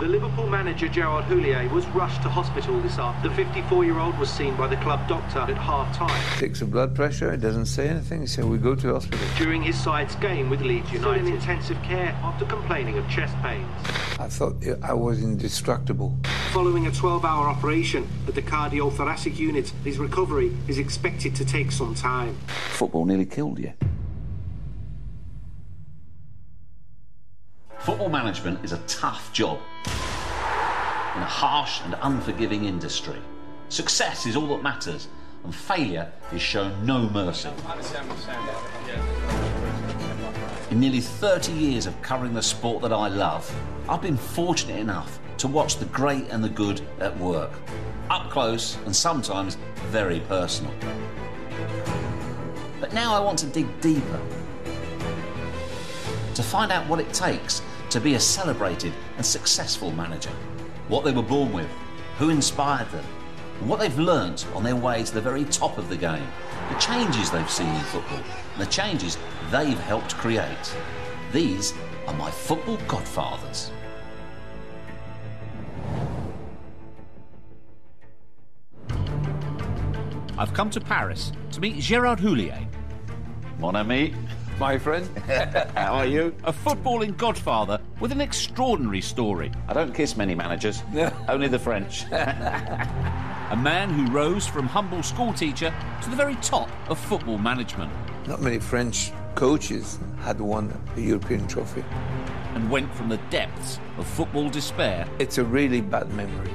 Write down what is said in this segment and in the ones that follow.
The Liverpool manager Gerard Houllier was rushed to hospital this afternoon. The 54-year-old was seen by the club doctor at half-time. Takes a blood pressure, it doesn't say anything, so we go to hospital. During his side's game with Leeds United, in intensive care after complaining of chest pains. I thought I was indestructible. Following a 12-hour operation at the cardiothoracic unit, his recovery is expected to take some time. Football nearly killed you. Football management is a tough job in a harsh and unforgiving industry. Success is all that matters, and failure is shown no mercy. In nearly 30 years of covering the sport that I love, I've been fortunate enough to watch the great and the good at work, up close and sometimes very personal. But now I want to dig deeper, to find out what it takes to be a celebrated and successful manager, what they were born with, who inspired them, and what they've learnt on their way to the very top of the game, the changes they've seen in football, and the changes they've helped create. These are my football godfathers. I've come to Paris to meet Gerard Houllier. Mon ami. My friend. How are you? A footballing godfather with an extraordinary story. I don't kiss many managers, only the French. A man who rose from humble schoolteacher to the very top of football management. Not many French coaches had won a European trophy. And went from the depths of football despair. It's a really bad memory.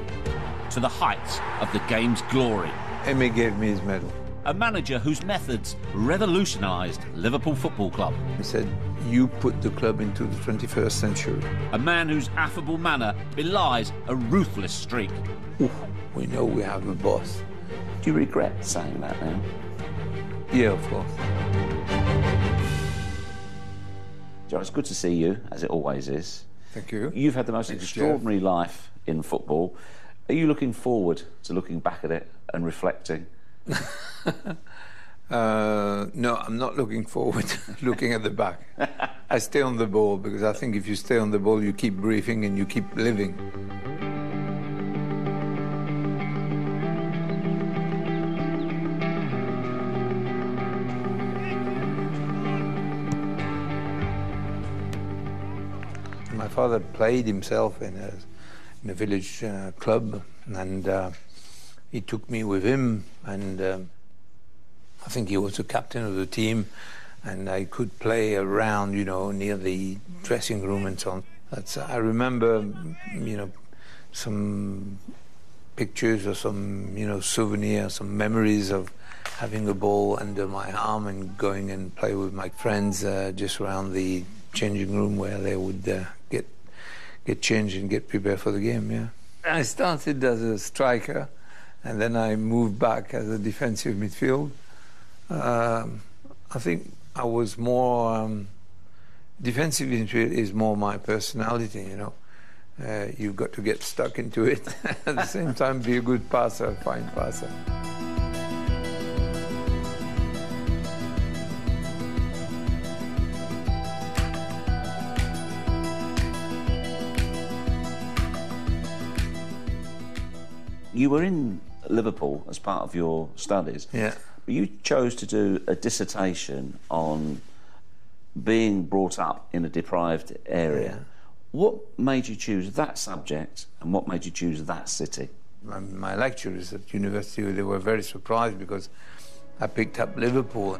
To the heights of the game's glory. Amy gave me his medal. A manager whose methods revolutionised Liverpool Football Club. He said, you put the club into the 21st century. A man whose affable manner belies a ruthless streak. Ooh, we know we have a boss. Do you regret saying that now? Yeah, of course. Joe, it's good to see you, as it always is. Thank you. You've had the most extraordinary life in football. Are you looking forward to looking back at it and reflecting? No, I'm not looking forward to looking at the back. I stay on the ball because I think if you stay on the ball, you keep breathing and you keep living. My father played himself in a village club, and he took me with him, and I think he was the captain of the team, and I could play around, you know, near the dressing room and so on. I remember, you know, some pictures or some, you know, souvenirs, some memories of having a ball under my arm and going and play with my friends just around the changing room where they would get changed and get prepared for the game, yeah. I started as a striker, and then I moved back as a defensive midfield. I think I was more... defensive midfield is more my personality, you know. You've got to get stuck into it. At the same time, be a good passer, a fine passer. You were in Liverpool as part of your studies. Yeah. But you chose to do a dissertation on being brought up in a deprived area. Yeah. What made you choose that subject, and what made you choose that city? My lecturers at university, they were very surprised because I picked up Liverpool.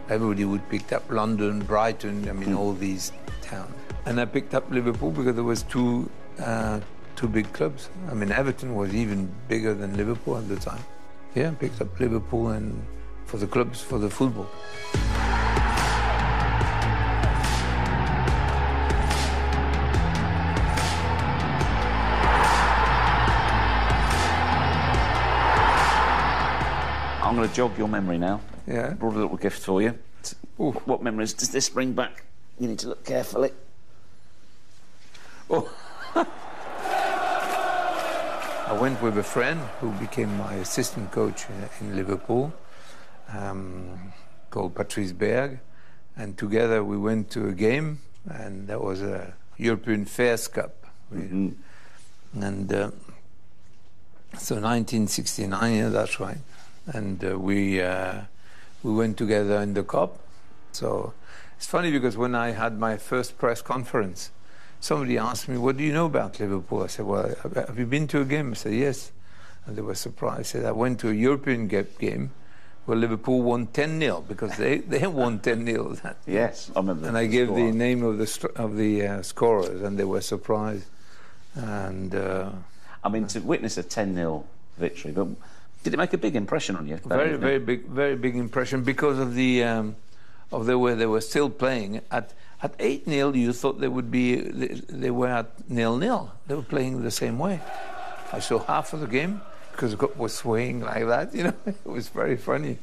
Everybody would pick up London, Brighton, I mean, all these towns. And I picked up Liverpool because there was two big clubs. I mean, Everton was even bigger than Liverpool at the time. Yeah, I picked up Liverpool and for the clubs, for the football. I'm going to jog your memory now. Yeah. I brought a little gift for you. Ooh. What memories does this bring back? You need to look carefully. Oh. I went with a friend who became my assistant coach in Liverpool, called Patrice Berg, And together we went to a game, and that was a European Fairs Cup. And so 1969, yeah, that's right. And we went together in the cup. So it's funny because when I had my first press conference, somebody asked me, what do you know about Liverpool? I said, well, have you been to a game? I said, yes. And they were surprised. I said, I went to a European game where Liverpool won 10-0 because they won 10-0. Yes, I remember. And I gave the name of the scorers, and they were surprised. And I mean, to witness a 10-0 victory, but did it make a big impression on you? Very big impression because of the way they were still playing. At 8-0, you thought they were at 0-0. They were playing the same way. I saw half of the game because it was swaying like that. You know, it was very funny.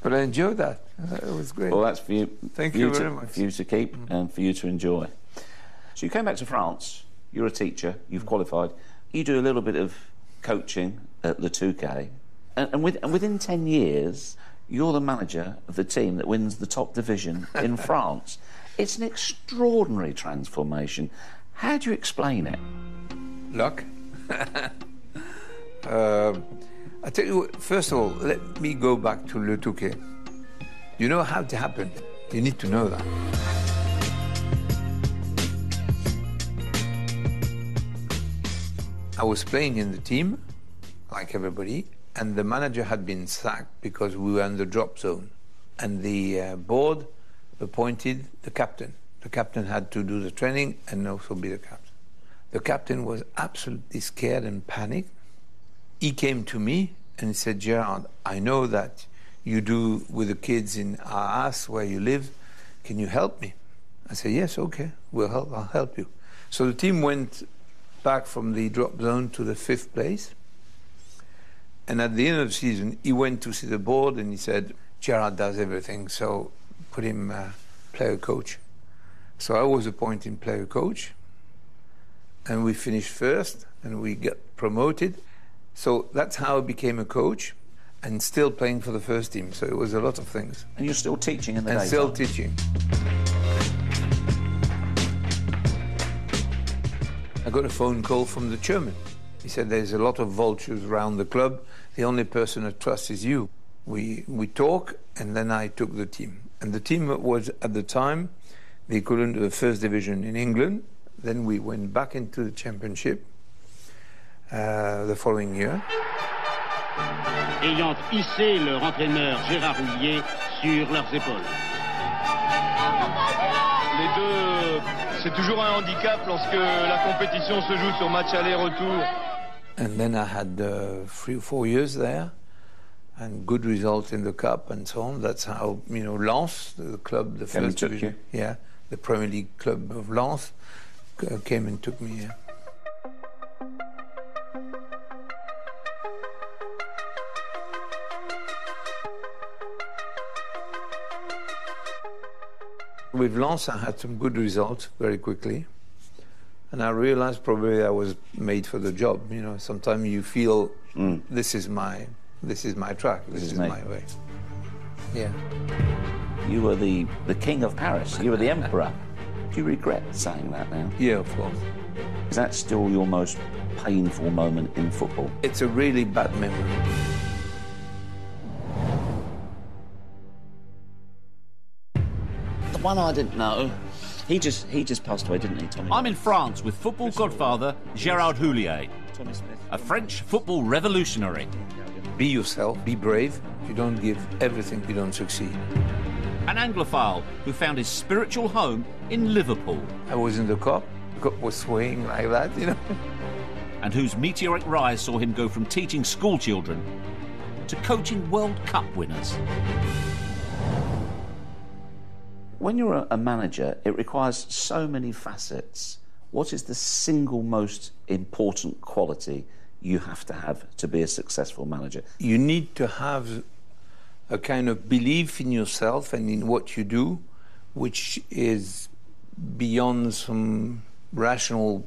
But I enjoyed that. It was great. Well, that's for you. Thank you very much. For you to keep and for you to enjoy. So you came back to France. You're a teacher. You've qualified. You do a little bit of coaching at Le Touquet, and within 10 years, you're the manager of the team that wins the top division in France. It's an extraordinary transformation. How do you explain it? Luck. I tell you what, first of all, let me go back to Le Touquet. You know how it happened? You need to know that. I was playing in the team, like everybody, and the manager had been sacked because we were in the drop zone. And the board appointed the captain. The captain had to do the training and also be the captain. The captain was absolutely scared and panicked. He came to me and he said, Gerard, I know that you do with the kids in Arras, where you live. Can you help me? I said, yes, okay, I'll help you. So the team went back from the drop zone to the 5th place. And at the end of the season, he went to see the board and he said, Gerard does everything, so put him player coach. So I was appointed player coach, and we finished first, and we got promoted. So that's how I became a coach, and still playing for the first team. So it was a lot of things. And you're still teaching in the daytime? And still teaching. I got a phone call from the chairman. He said, there's a lot of vultures around the club. The only person I trust is you. We talk, and then I took the team. And the team was, at the time, the equivalent of the first division in England. Then we went back into the championship the following year. Ayant hissé leur entraîneur Gérard Houllier sur leurs épaules. Les deux, c'est toujours un handicap lorsque la compétition se joue sur match aller-retour. And then I had 3 or 4 years there, and good results in the cup and so on. That's how, Lens, the club, the first division, the Premier League club of Lens, came and took me here. With Lens, I had some good results very quickly, and I realized probably I was made for the job. Sometimes you feel this is my track, this is my way. Yeah. You were the king of Paris. You were the emperor. Do you regret saying that now? Yeah, of course. Is that still your most painful moment in football? It's a really bad memory. The one I didn't know, he just passed away, didn't he, Tommy? I'm in France with football godfather Gérard Houllier, a French football revolutionary. Be yourself, be brave. If you don't give everything, you don't succeed. An Anglophile who found his spiritual home in Liverpool. I was in the cup was swaying like that, And whose meteoric rise saw him go from teaching school children to coaching World Cup winners. When you're a manager, it requires so many facets. What is the single most important quality you have to be a successful manager? You need to have a kind of belief in yourself and in what you do, which is beyond some rational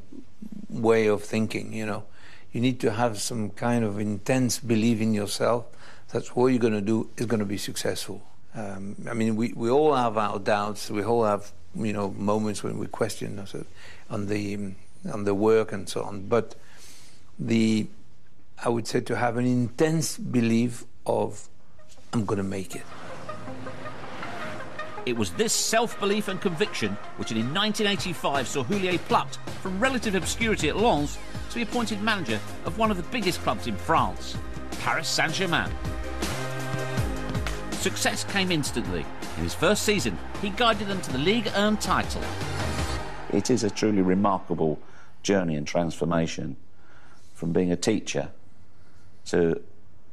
way of thinking, You need to have some kind of intense belief in yourself that what you're going to do is going to be successful. I mean, we all have our doubts. We all have, moments when we question on the work and so on. But I would say to have an intense belief of, I'm going to make it. It was this self-belief and conviction which in 1985 saw Houllier plucked from relative obscurity at Lens to be appointed manager of one of the biggest clubs in France, Paris Saint-Germain. Success came instantly. In his first season, he guided them to the Ligue 1 title. It is a truly remarkable journey and transformation from being a teacher to,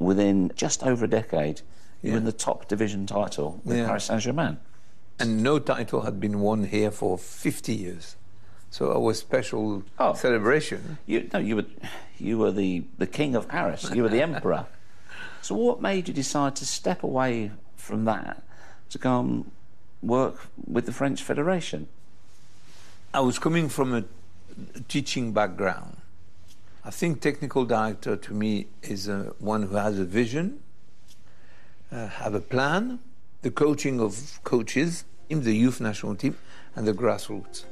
within just over a decade, you win the top division title with Paris Saint-Germain. And no title had been won here for 50 years. So it was special celebration. You were the king of Paris. You were the emperor. So what made you decide to step away from that to go and work with the French Federation? I was coming from a teaching background. I think technical director to me is one who has a vision, have a plan, the coaching of coaches in the youth national team and the grassroots.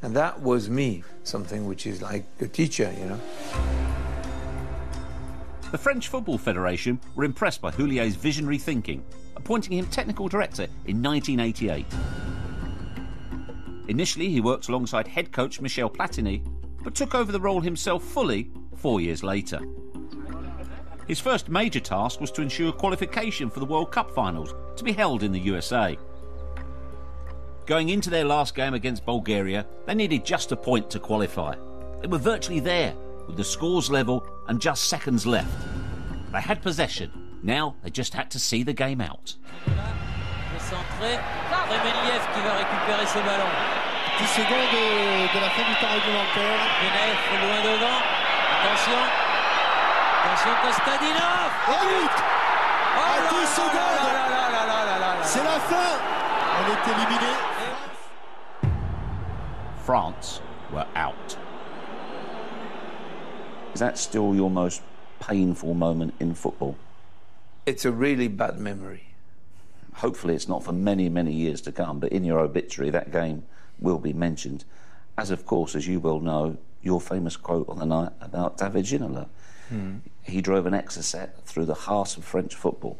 And that was me, something which is like a teacher, The French Football Federation were impressed by Houlier's visionary thinking, appointing him technical director in 1988. Initially, he worked alongside head coach Michel Platini, but took over the role himself fully 4 years later. His first major task was to ensure qualification for the World Cup finals to be held in the USA. Going into their last game against Bulgaria, they needed just a point to qualify. They were virtually there, with the scores level and just seconds left. They had possession. Now they just had to see the game out. qui va récupérer ce ballon. 10 secondes de la fin du temps réglementaire. Benef loin devant. Attention. Attention Kostadinov. Oh, 10 secondes. C'est la fin. On est éliminé. France were out. Is that still your most painful moment in football? It's a really bad memory. Hopefully it's not for many, many years to come, but in your obituary that game will be mentioned. As of course, as you will know, your famous quote on the night about David Ginola. He drove an exocet through the heart of French football.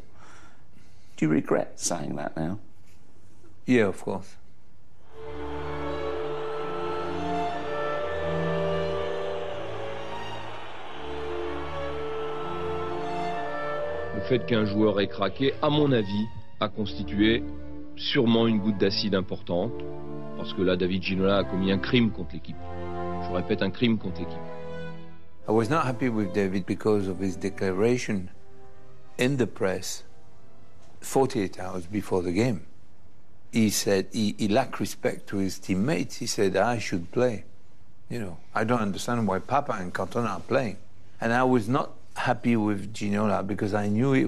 Do you regret saying that now? Yeah, of course. Le fait qu'un joueur ait craqué, à mon avis, a constitué sûrement une goutte d'acide importante, parce que là, David Ginola a commis un crime contre l'équipe. Je répète, un crime contre l'équipe. I was not happy with David because of his declaration in the press 48 hours before the game. He said he lacked respect to his teammates. He said, I should play. You know, I don't understand why Papa and Cantona are playing. And I was not happy with Ginola because I knew it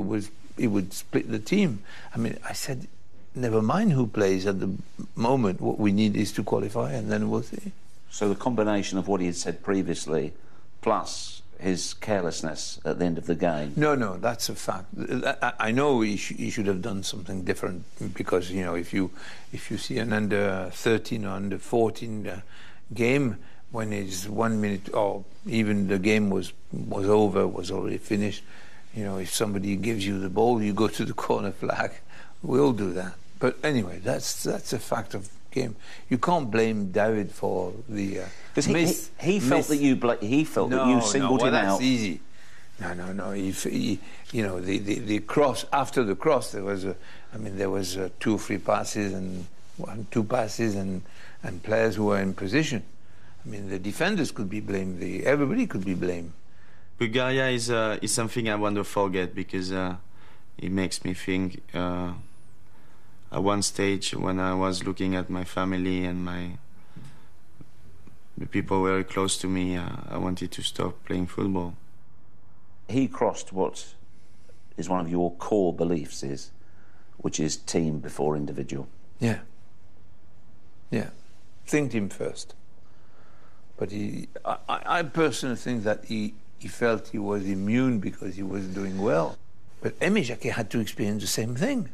would split the team. I mean, I said, never mind who plays at the moment. What we need is to qualify, and then we'll see. So the combination of what he had said previously, plus his carelessness at the end of the game. No, that's a fact. I know he should have done something different because, you know, if you see an under 13 or under 14 game when it's 1 minute or even the game was over, was already finished, you know, if somebody gives you the ball, you go to the corner flag. We'll do that. But anyway, that's a fact of game. You can't blame David for the because he felt that you that you singled him out. That's easy. No. He, you know, the cross, after the cross, there was 2 or 3 passes and 2 passes and players who were in position. I mean, the defenders could be blamed. Everybody could be blamed. Bulgaria is something I want to forget because it makes me think. At one stage, when I was looking at my family and the people very close to me, I wanted to stop playing football. He crossed what is one of your core beliefs, which is team before individual. Yeah. Think team first. But I personally think that he felt he was immune because he was doing well. But Aimé Jacquet had to experience the same thing.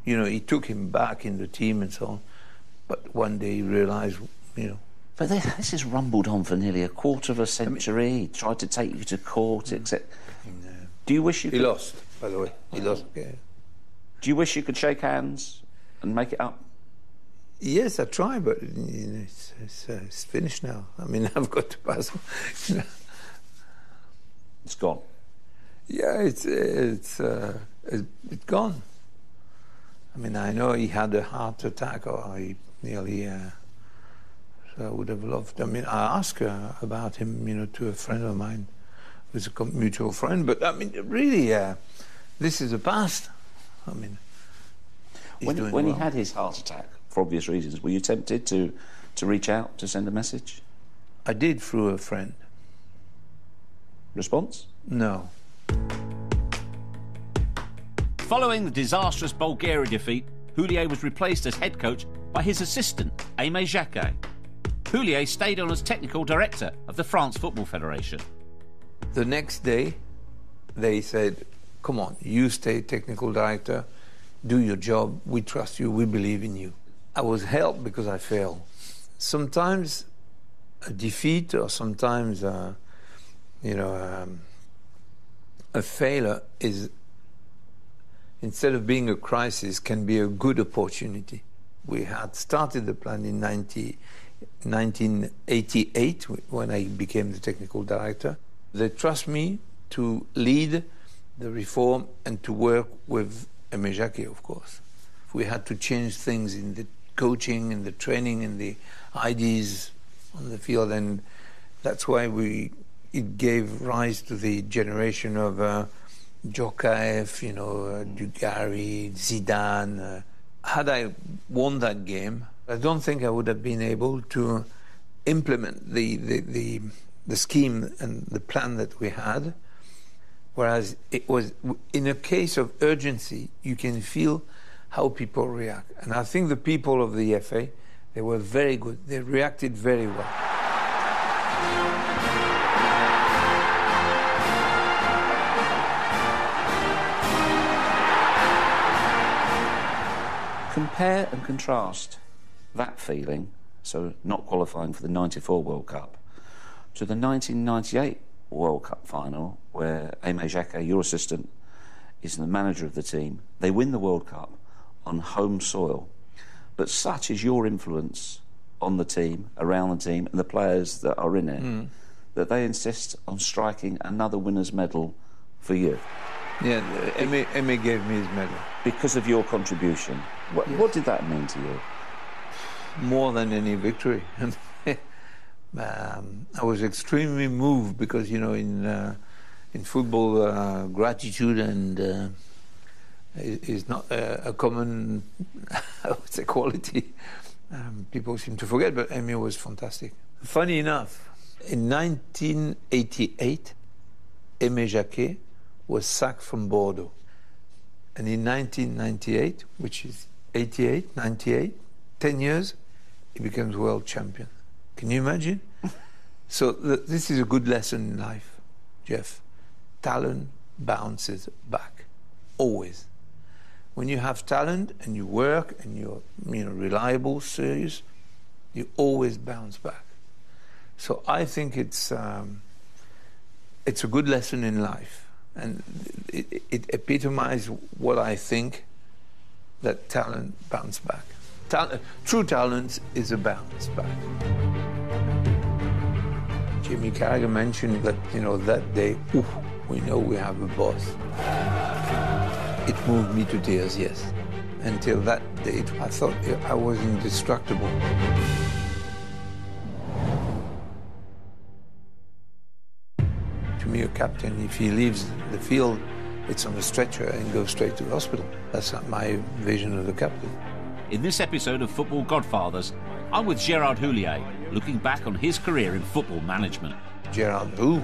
You know, he took him back in the team and so on. But one day he realised, you know. But this has rumbled on for nearly a quarter of a century. He tried to take you to court, etc. Do you wish you could... He lost, by the way. He lost. Yeah. Do you wish you could shake hands and make it up? Yes, I try, but you know, it's finished now. I mean, I've got to pass. You know. It's gone. Yeah, it's gone. I mean, I know he had a heart attack, or he nearly. So I would have loved. I mean, I asked about him, you know, to a friend of mine, who's a mutual friend. But I mean, really, this is the past. I mean, when he had his heart attack, for obvious reasons, were you tempted to reach out to send a message? I did through a friend. Response? No. Following the disastrous Bulgaria defeat, Houllier was replaced as head coach by his assistant, Aimé Jacquet. Houllier stayed on as technical director of the France Football Federation. The next day, they said, come on, you stay technical director, do your job, we trust you, we believe in you. I was helped because I failed. Sometimes a defeat or sometimes, a failure is, instead of being a crisis, can be a good opportunity. We had started the plan in 1988 when I became the technical director. They trust me to lead the reform and to work with Aimé Jacquet, of course. We had to change things in the coaching, in the training, in the ideas on the field, and that's why it gave rise to the generation of Djorkaeff, you know, Dugarry, Zidane. Had I won that game, I don't think I would have been able to implement the scheme and the plan that we had. Whereas it was, in a case of urgency, you can feel how people react. And I think the people of the FA, they were very good. They reacted very well. Compare and contrast that feeling, so not qualifying for the 94 World Cup, to the 1998 World Cup final, where Aimé Jacquet, your assistant, is the manager of the team. They win the World Cup on home soil. But such is your influence on the team, around the team, and the players that are in it, that they insist on striking another winner's medal for you. Yeah, Aimé gave me his medal. Because of your contribution. What did that mean to you? More than any victory. I was extremely moved because, you know, in football, gratitude and is not a common, I would say, quality. People seem to forget, but Aimé was fantastic. Funny enough, in 1988, Aimé Jacquet was sacked from Bordeaux. And in 1998, which is 88, 98, 10 years, he becomes world champion. Can you imagine? So this is a good lesson in life, Jeff. Talent bounces back, always. When you have talent and you work and you're reliable, serious, you always bounce back. So I think it's a good lesson in life. And it epitomizes what I think, that talent bounce back. True talent is a bounce back. Jimmy Carragher mentioned that, you know, that day, we know we have a boss. It moved me to tears, yes. Until that date, I thought I was indestructible. To me, a captain, if he leaves the field, it's on a stretcher and goes straight to the hospital. That's my vision of the captain. In this episode of Football Godfathers, I'm with Gérard Houllier, looking back on his career in football management. Gérard who?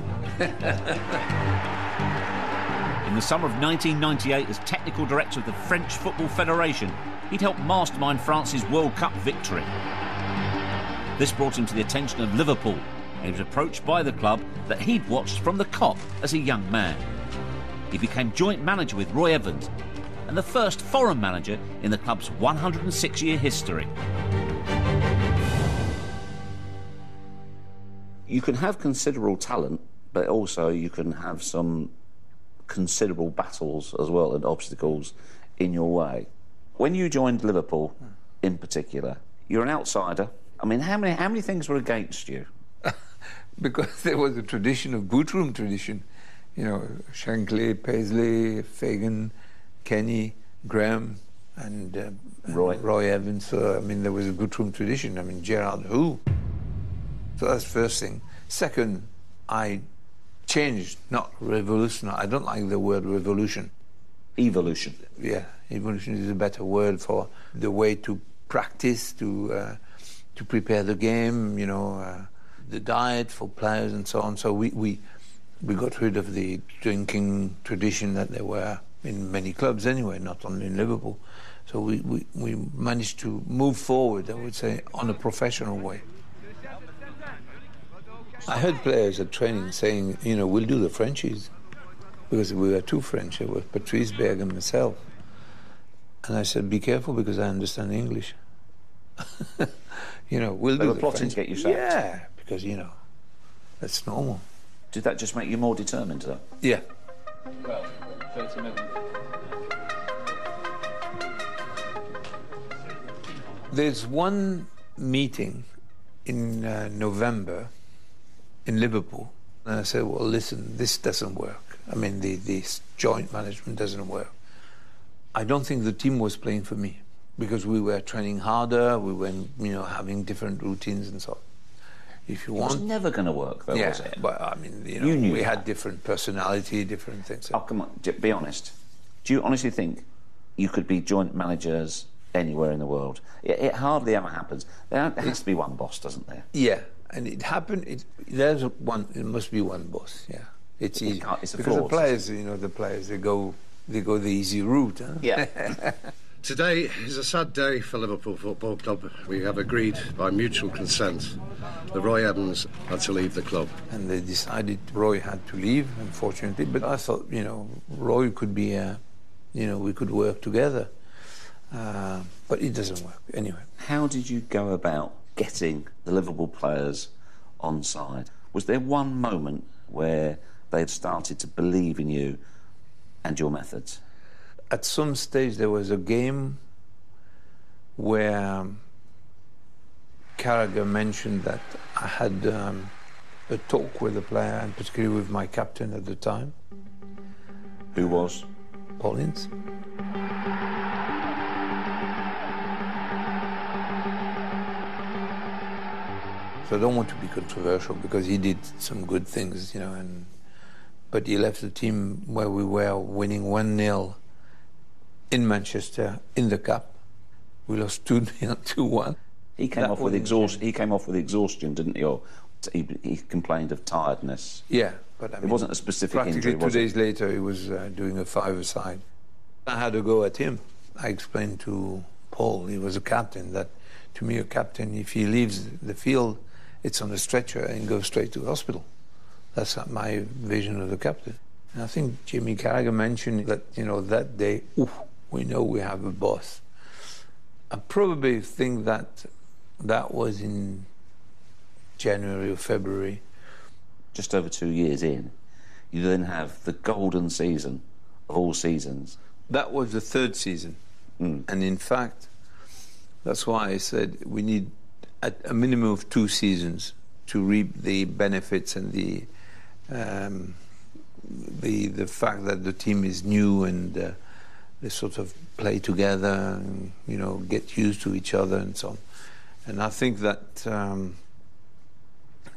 In the summer of 1998, as technical director of the French Football Federation, he'd helped mastermind France's World Cup victory. This brought him to the attention of Liverpool, and he was approached by the club that he'd watched from the cop as a young man. He became joint manager with Roy Evans, and the first foreign manager in the club's 106-year history. You can have considerable talent, but also you can have some considerable battles as well and obstacles in your way. When you joined Liverpool, in particular, you're an outsider. I mean, how many things were against you? Because there was a tradition of boot room tradition. You know, Shankly, Paisley, Fagan, Kenny, Graham, and Roy Evans. So, I mean, there was a boot room tradition. I mean, Gerard Who. So that's the first thing. Second, I changed, not revolutionary. I don't like the word revolution. Evolution. Yeah, evolution is a better word for the way to practice, to prepare the game, you know, the diet for players and so on. So we got rid of the drinking tradition that there were in many clubs anyway, not only in Liverpool. So we managed to move forward, I would say, on a professional way. I heard players at training saying, you know, we'll do the Frenchies, because we were two French. There was Patrice, Berg and myself. And I said, be careful, because I understand English. You know, we'll do the French. They were plotting to get you sacked? Yeah, because, you know, that's normal. Did that just make you more determined, though? Yeah. Well, 30 minutes. There's one meeting in November in Liverpool, and I said, well, listen, this doesn't work. I mean, this joint management doesn't work. I don't think the team was playing for me, because we were training harder, we were, you know, having different routines and so on. If you want, it was never going to work, though, was it? But I mean, you know, we had different personality, different things. Oh, come on, be honest. Do you honestly think you could be joint managers anywhere in the world? It hardly ever happens. There has to be one boss, doesn't there? Yeah, and it happened. There's one. It must be one boss. Yeah, it's easy it's because the players, you know, they go the easy route. Huh? Yeah. Today is a sad day for Liverpool Football Club. We have agreed by mutual consent that Roy Evans had to leave the club. And they decided Roy had to leave, unfortunately. But I thought, you know, Roy could be, you know, we could work together. But it doesn't work anyway. How did you go about getting the Liverpool players on side? Was there one moment where they had started to believe in you and your methods? At some stage there was a game where Carragher mentioned that I had a talk with a player, and particularly with my captain at the time. Who was? Paul Ince. So I don't want to be controversial, because he did some good things, you know, but he left the team where we were winning 1-0 in Manchester in the cup. We lost 2-0, 2-1. He came off with exhaustion, didn't he? Or he complained of tiredness. Yeah, but I mean, it wasn't a specific injury. Practically 2 days later, he was doing a five-a-side. I had to go at him. I explained to Paul, he was a captain, that to me, a captain, if he leaves the field, it's on a stretcher and goes straight to the hospital. That's not my vision of the captain. And I think Jimmy Carragher mentioned that, you know, that day, we know we have a boss. I probably think that was in January or February. Just over 2 years in, you then have the golden season of all seasons. That was the third season. And in fact, that's why I said we need at a minimum of 2 seasons to reap the benefits and the fact that the team is new and they sort of play together and, you know, get used to each other and so on. And I think that,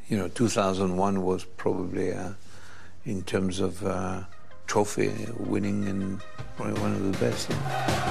you know, 2001 was probably, in terms of trophy winning, and probably one of the best. Yeah.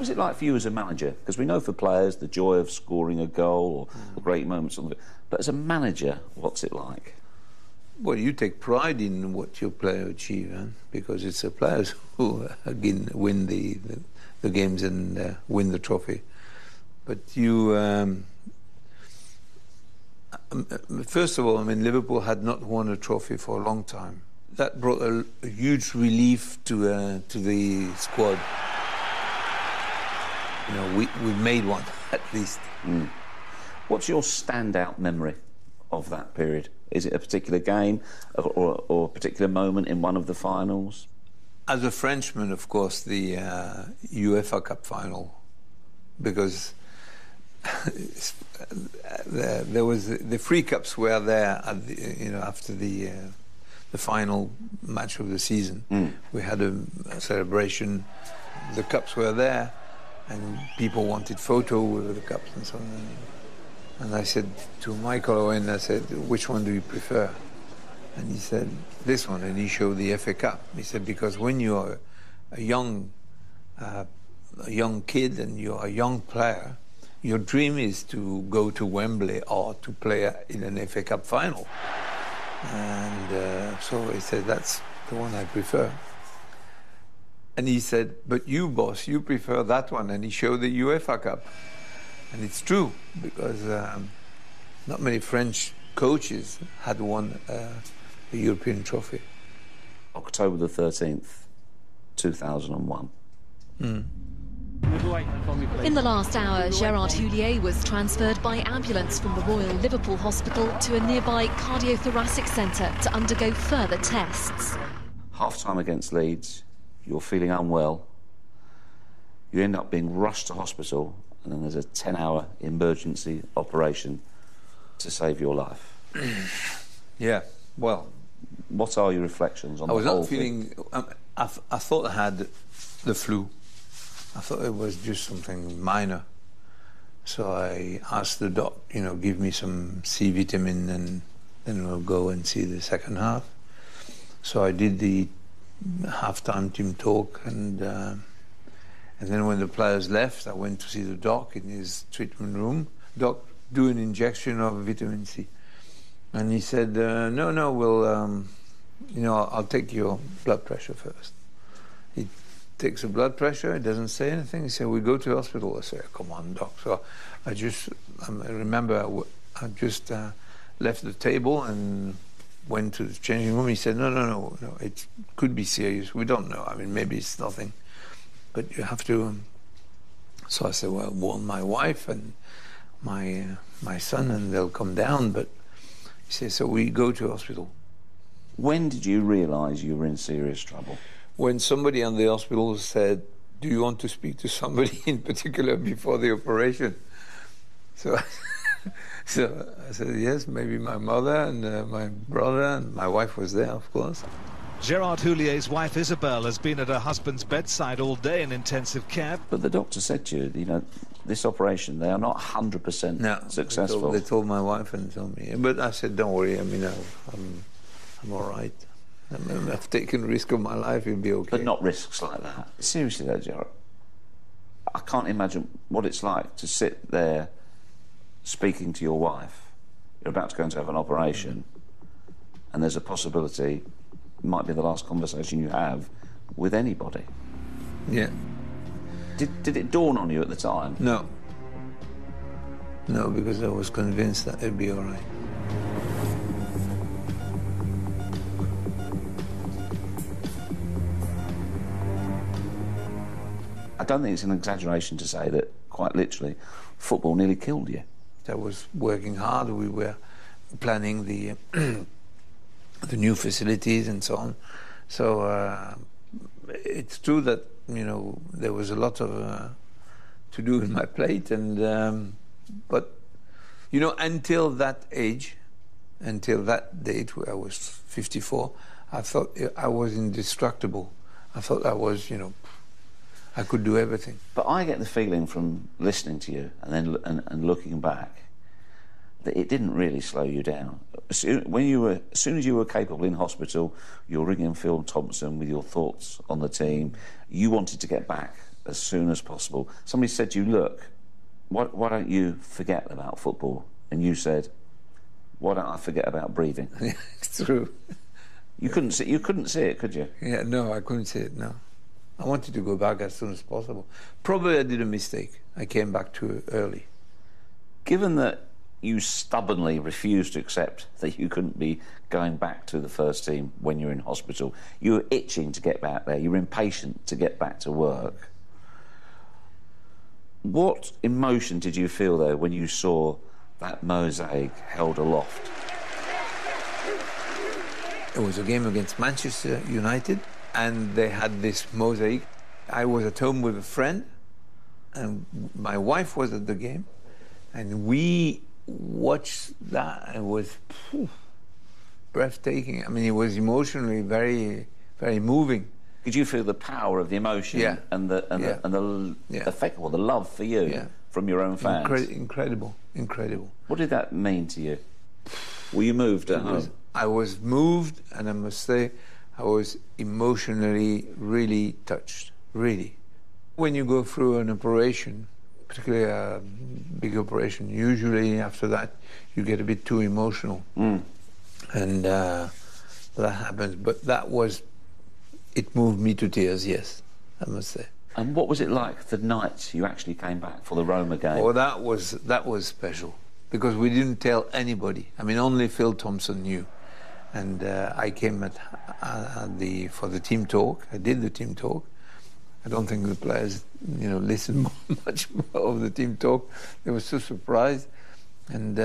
was it like for you as a manager? Because we know for players the joy of scoring a goal or the great moments on the... But as a manager, what's it like? Well, you take pride in what your player achieve, because it's the players who again win the games and win the trophy. But you, first of all, I mean, Liverpool had not won a trophy for a long time. That brought a huge relief to the squad. You know, we made one at least. Mm. What's your standout memory of that period? Is it a particular game or a particular moment in one of the finals? As a Frenchman, of course, the UEFA Cup final, because there was the free cups were there at the, after the final match of the season. We had a celebration. The cups were there, and people wanted photo with the cups and so on. And I said to Michael Owen, I said, which one do you prefer? And he said, this one. And he showed the FA Cup. He said, because when you're a young kid and you're a young player, your dream is to go to Wembley or to play in an FA Cup final. And so he said, that's the one I prefer. And he said, but you, boss, you prefer that one. And he showed the UEFA Cup. And it's true, because not many French coaches had won a European trophy. October the 13th, 2001. In the last hour, Gerard Houllier was transferred by ambulance from the Royal Liverpool Hospital to a nearby cardiothoracic centre to undergo further tests. Half-time against Leeds, you're feeling unwell. You end up being rushed to hospital, and then there's a 10-hour emergency operation to save your life. Yeah, well... What are your reflections on the whole thing? I was not feeling... I thought I had the flu. I thought it was just something minor. So I asked the doc, give me some C vitamin and then we'll go and see the second half. So I did the half-time team talk, and then when the players left, I went to see the doc in his treatment room. Doc, do an injection of vitamin C. And he said, no, we'll, I'll take your blood pressure first. He takes the blood pressure, he doesn't say anything. He said, we go to the hospital. I said, come on, doc. So I remember I just left the table and went to the changing room. He said, no, it could be serious. We don't know. I mean, maybe it's nothing. But you have to... So I said, well, warn my wife and my son, and they'll come down. But he said, so we go to hospital. When did you realise you were in serious trouble? When somebody on the hospital said, do you want to speak to somebody in particular before the operation? So I said, yes, maybe my mother and my brother, and my wife was there, of course. Gerard Houlier's wife Isabel has been at her husband's bedside all day in intensive care. But the doctor said to you, this operation, they are not 100% successful. They told my wife and told me. But I said, don't worry, I'm all right. I've taken risk of my life, it'll be okay. But not risks like that. Seriously though, Gerard, I can't imagine what it's like to sit there speaking to your wife. You're about to go into have an operation, and there's a possibility it might be the last conversation you have with anybody. Yeah. Did it dawn on you at the time? No. No, because I was convinced that it'd be all right. I don't think it's an exaggeration to say that, quite literally, football nearly killed you. I was working hard. We were planning the the new facilities and so on. So it's true that there was a lot of to do in my plate, and but until that age, until that date where I was 54, I thought I was indestructible. I thought I was I could do everything. But I get the feeling from listening to you and then and looking back that it didn't really slow you down. As soon as you were capable in hospital, you were ringing Phil Thompson with your thoughts on the team. You wanted to get back as soon as possible. Somebody said to you, look, why don't you forget about football? And you said, why don't I forget about breathing? It's true. You couldn't see it, could you? Yeah, no, I couldn't see it, no. I wanted to go back as soon as possible. Probably I did a mistake. I came back too early. Given that you stubbornly refused to accept that you couldn't be going back to the first team when you're in hospital, you were itching to get back there, you were impatient to get back to work. What emotion did you feel, though, when you saw that mosaic held aloft? It was a game against Manchester United, and they had this mosaic. I was at home with a friend, and my wife was at the game, and we watched that. It was breathtaking. I mean, it was emotionally very, very moving. Could you feel the power of the emotion and the effect, or the love for you from your own fans? Incredible. What did that mean to you? Were you moved at home? I was moved, and I must say, I was emotionally really touched, really. When you go through an operation, particularly a big operation, usually after that you get a bit too emotional. And that happens. But it moved me to tears, yes, I must say. And what was it like the night you actually came back for the Roma game? Oh, that was special, because we didn't tell anybody. I mean, only Phil Thompson knew. And I came for the team talk. I did the team talk. I don't think the players, listened much more of the team talk. They were so surprised. And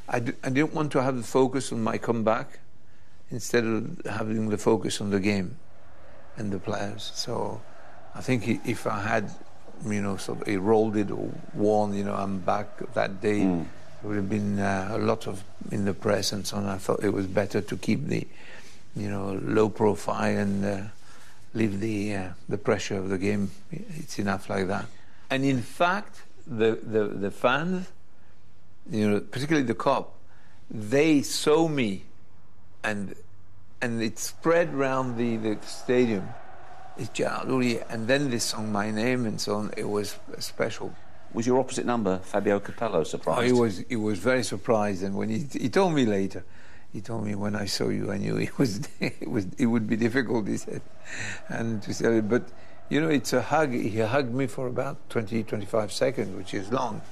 I didn't want to have the focus on my comeback instead of having the focus on the game and the players. So I think if I had, sort of rolled it or worn, I'm back that day, there would have been a lot of in the press and so on. I thought it was better to keep the, low profile and leave the pressure of the game. It's enough like that. And in fact, the fans, particularly the Cop, they saw me, and it spread around the stadium. It's Gerard Houllier, and then they sung my name and so on. It was special. Was your opposite number, Fabio Capello, surprised? Oh, he was very surprised, and when he told me later, he told me, when I saw you, I knew it would be difficult, he said, and to say, but it's a hug. He hugged me for about 20-25 seconds, which is long,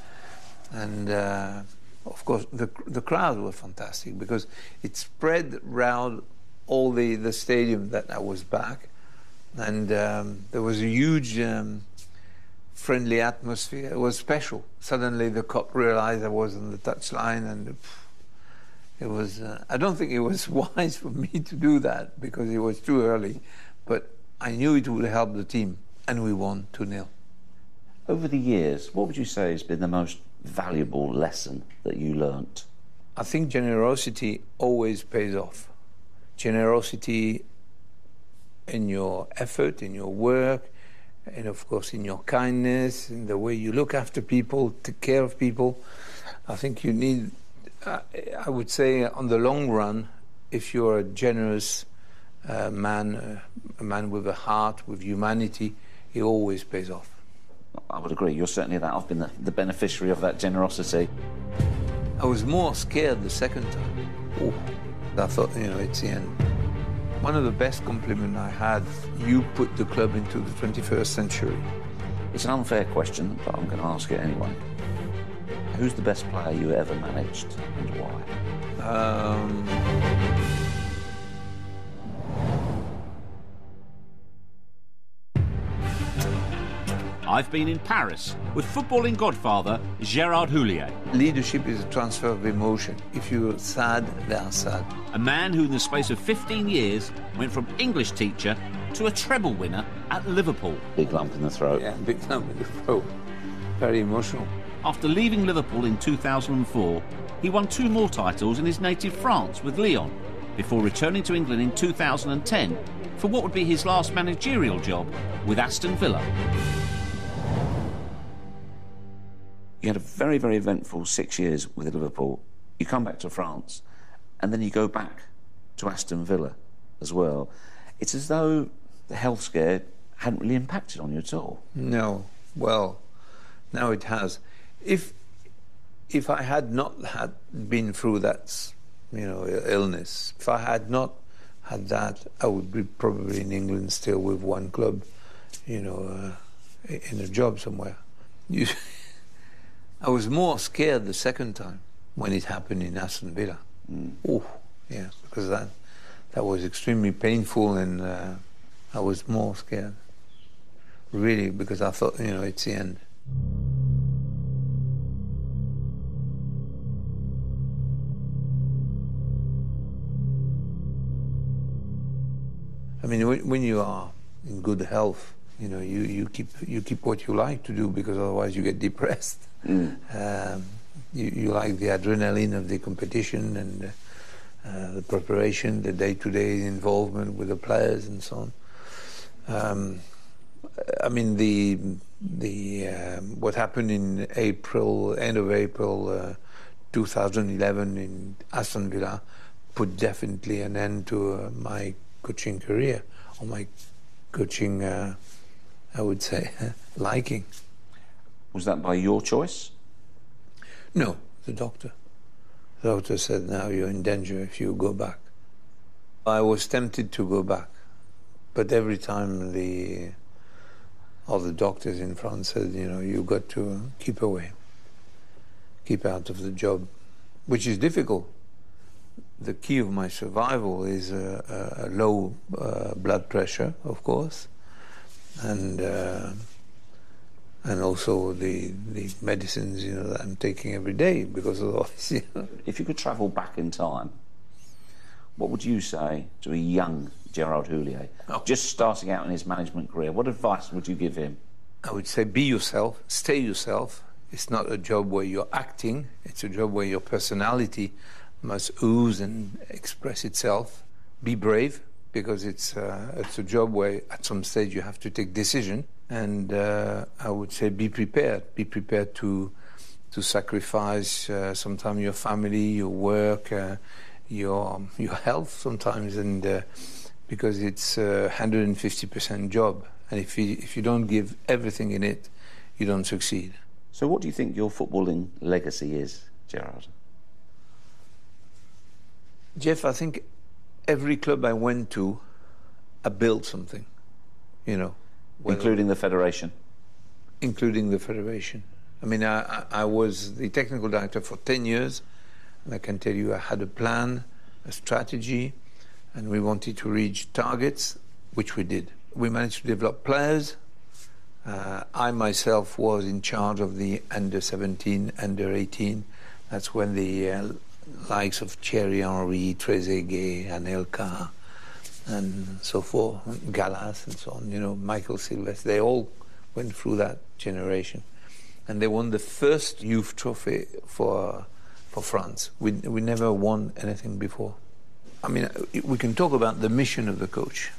and of course the crowd was fantastic, because it spread around all the stadium that I was back, and there was a huge friendly atmosphere. It was special. Suddenly the Cop realized I was on the touchline, and it was. I don't think it was wise for me to do that, because it was too early, but I knew it would help the team, and we won 2-0. Over the years, what would you say has been the most valuable lesson that you learnt? I think generosity always pays off. Generosity in your effort, in your work, and of course in your kindness, in the way you look after people, take care of people. I think you need, I would say, on the long run, if you're a generous man, a man with a heart, with humanity, it always pays off. I would agree. You're certainly that. I've been the beneficiary of that generosity. I was more scared the second time. Oh, I thought, it's the end. One of the best compliments I had, you put the club into the 21st century. It's an unfair question, but I'm going to ask it anyway. Who's the best player you ever managed, and why? I've been in Paris with footballing godfather Gerard Houllier. Leadership is a transfer of emotion. If you're sad, they are sad. A man who in the space of 15 years went from English teacher to a treble winner at Liverpool. Big lump in the throat. Yeah, big lump in the throat. Very emotional. After leaving Liverpool in 2004, he won 2 more titles in his native France with Lyon, before returning to England in 2010 for what would be his last managerial job with Aston Villa. You had a very, very eventful 6 years with Liverpool. You come back to France, and then you go back to Aston Villa as well. It's as though the health scare hadn't really impacted on you at all. No. Well, now it has. If I had not been through that, illness, if I had not had that, I would be probably in England still with one club, in a job somewhere. I was more scared the second time when it happened in Aston Villa. Oh, yeah, because that was extremely painful, and I was more scared, really, because I thought, it's the end. I mean, when you are in good health, you keep what you like to do, because otherwise you get depressed. You like the adrenaline of the competition and the preparation, the day-to-day involvement with the players and so on. I mean, the what happened in end of April 2011 in Aston Villa put definitely an end to my coaching career, or my coaching, I would say, liking. Was that by your choice? No, the doctor. The doctor said, now you're in danger if you go back. I was tempted to go back, but every time all the doctors in France said, you've got to keep away, keep out of the job, which is difficult. The key of my survival is a low blood pressure, of course, and also the medicines, that I'm taking every day, because otherwise, If you could travel back in time, what would you say to a young Gerard Houllier, just starting out in his management career? What advice would you give him? I would say be yourself, stay yourself. It's not a job where you're acting, it's a job where your personality must ooze and express itself. Be brave, because it's a job where at some stage you have to take decision. And I would say be prepared. Be prepared to sacrifice sometimes your family, your work, your health sometimes, and because it's a 150% job. And if you don't give everything in it, you don't succeed. So what do you think your footballing legacy is, Gerard? Jeff, I think every club I went to, I built something, Including the Federation? Including the Federation. I mean, I was the technical director for 10 years, and I can tell you I had a plan, a strategy, and we wanted to reach targets, which we did. We managed to develop players. I myself was in charge of the under-17, under-18. That's when the likes of Thierry Henry, Trezeguet, Anelka, and so forth, Gallas and so on, Michael Sylvestre, they all went through that generation. And they won the first youth trophy for France. We never won anything before. I mean, we can talk about the mission of the coach,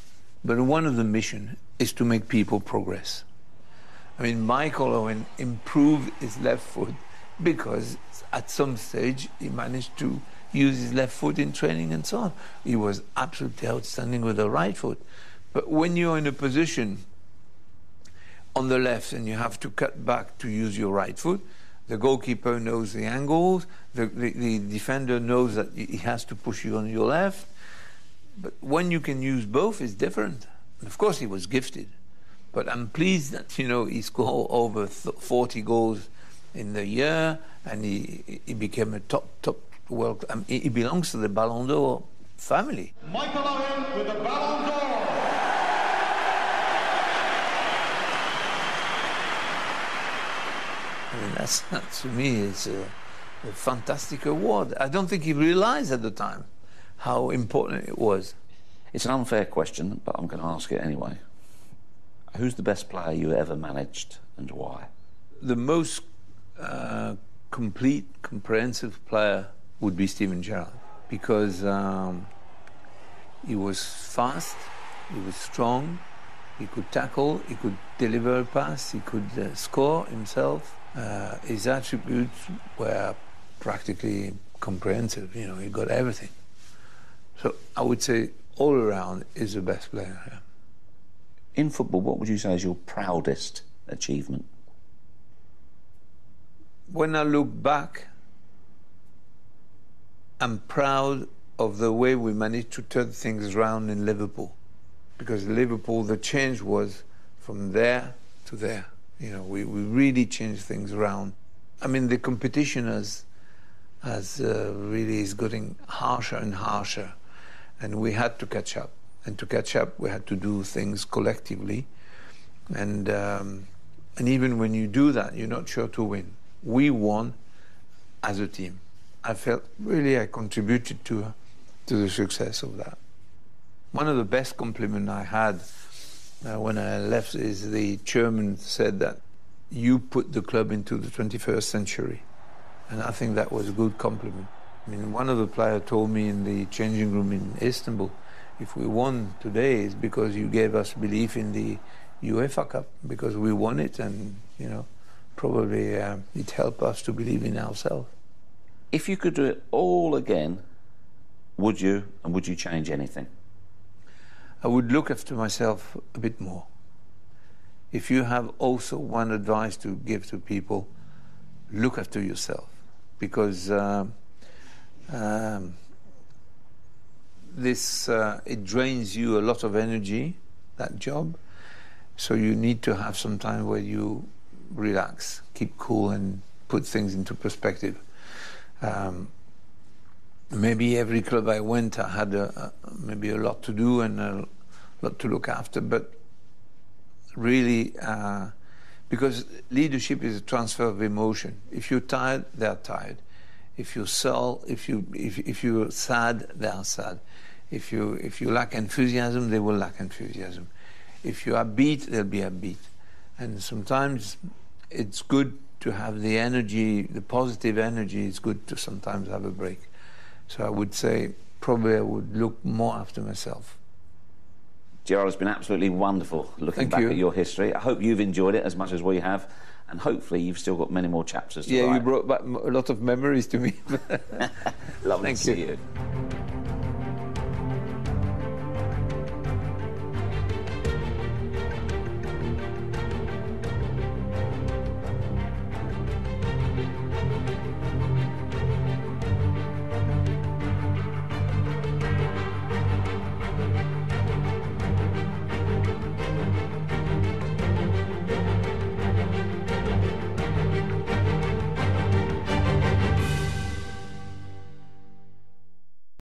but one of the mission is to make people progress. I mean, Michael Owen improved his left foot because at some stage he managed to use his left foot in training and so on. He was absolutely outstanding with the right foot. But when you're in a position on the left and you have to cut back to use your right foot, the goalkeeper knows the angles, the defender knows that he has to push you on your left. But when you can use both, it's different. And of course, he was gifted. But I'm pleased that, he scored over 40 goals in the year, and he became a top world. He belongs to the Ballon d'Or family. Michael Owen with the Ballon d'Or. I mean, that to me is a fantastic award. I don't think he realized at the time how important it was. It's an unfair question, but I'm going to ask it anyway. Who's the best player you ever managed, and why? The most complete, comprehensive player would be Steven Gerrard, because he was fast, he was strong, he could tackle, he could deliver a pass, he could score himself. His attributes were practically comprehensive, he got everything. So I would say all around is the best player. Yeah. In football, what would you say is your proudest achievement? When I look back, I'm proud of the way we managed to turn things around in Liverpool. Because in Liverpool, the change was from there to there. You know, we really changed things around. I mean, the competition really is getting harsher and harsher, and we had to catch up. And to catch up, we had to do things collectively. And even when you do that, you're not sure to win. We won as a team. I felt really I contributed to the success of that. One of the best compliments I had when I left is the chairman said that you put the club into the 21st century. And I think that was a good compliment. I mean, one of the players told me in the changing room in Istanbul, if we won today, it's because you gave us belief in the UEFA Cup, because we won it, and, you know, probably it helped us to believe in ourselves. If you could do it all again, would you, and would you change anything? I would look after myself a bit more. If you have also one advice to give to people, look after yourself, because it drains you a lot of energy, that job, so you need to have some time where you relax, keep cool, and put things into perspective. Maybe every club I went, I had maybe a lot to do and a lot to look after, but really, because leadership is a transfer of emotion. If you're tired, they're tired. If you're sad, they're sad. If you lack enthusiasm, they will lack enthusiasm. If you're upbeat, they'll be upbeat. And sometimes it's good to have the energy, the positive energy. It's good to sometimes have a break. So I would say probably I would look more after myself. Gerard, it's been absolutely wonderful looking back at your history. I hope you've enjoyed it as much as we have, and hopefully you've still got many more chapters to write. Yeah, you brought back a lot of memories to me. Lovely to see you.